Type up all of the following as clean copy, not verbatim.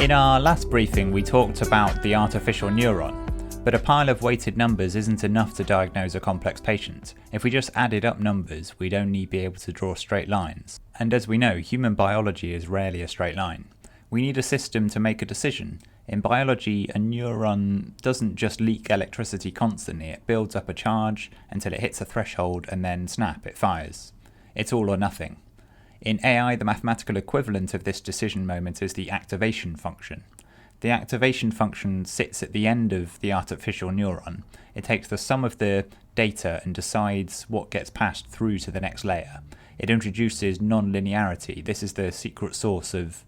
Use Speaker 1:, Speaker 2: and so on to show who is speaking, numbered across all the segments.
Speaker 1: In our last briefing we talked about the artificial neuron, but a pile of weighted numbers isn't enough to diagnose a complex patient. If we just added up numbers, we'd only be able to draw straight lines. And as we know, human biology is rarely a straight line. We need a system to make a decision. In biology, a neuron doesn't just leak electricity constantly, it builds up a charge until it hits a threshold and then snap, it fires. It's all or nothing. In AI, the mathematical equivalent of this decision moment is the activation function. The activation function sits at the end of the artificial neuron. It takes the sum of the data and decides what gets passed through to the next layer. It introduces non-linearity. This is the secret sauce of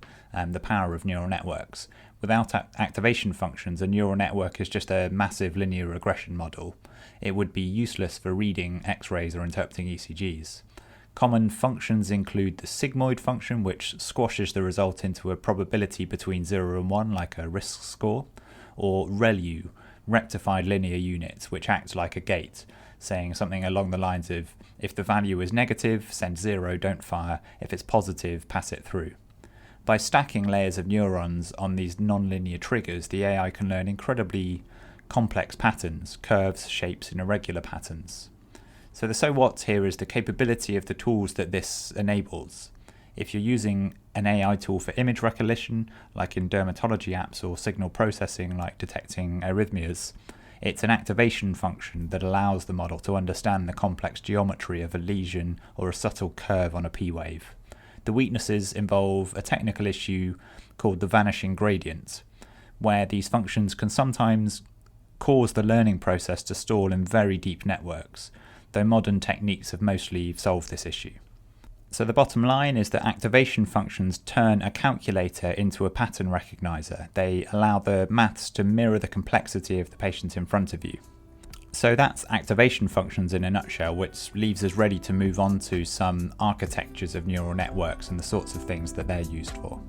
Speaker 1: the power of neural networks. Without activation functions, a neural network is just a massive linear regression model. It would be useless for reading X-rays or interpreting ECGs. Common functions include the sigmoid function, which squashes the result into a probability between 0 and 1, like a risk score, or ReLU, rectified linear units, which act like a gate, saying something along the lines of, if the value is negative, send 0, don't fire, if it's positive, pass it through. By stacking layers of neurons on these nonlinear triggers, the AI can learn incredibly complex patterns, curves, shapes, and irregular patterns. So the so what here is the capability of the tools that this enables. If you're using an AI tool for image recognition, like in dermatology apps, or signal processing, like detecting arrhythmias, it's an activation function that allows the model to understand the complex geometry of a lesion or a subtle curve on a P-wave. The weaknesses involve a technical issue called the vanishing gradient, where these functions can sometimes cause the learning process to stall in very deep networks, though modern techniques have mostly solved this issue. So the bottom line is that activation functions turn a calculator into a pattern recognizer. They allow the maths to mirror the complexity of the patient in front of you. So that's activation functions in a nutshell, which leaves us ready to move on to some architectures of neural networks and the sorts of things that they're used for.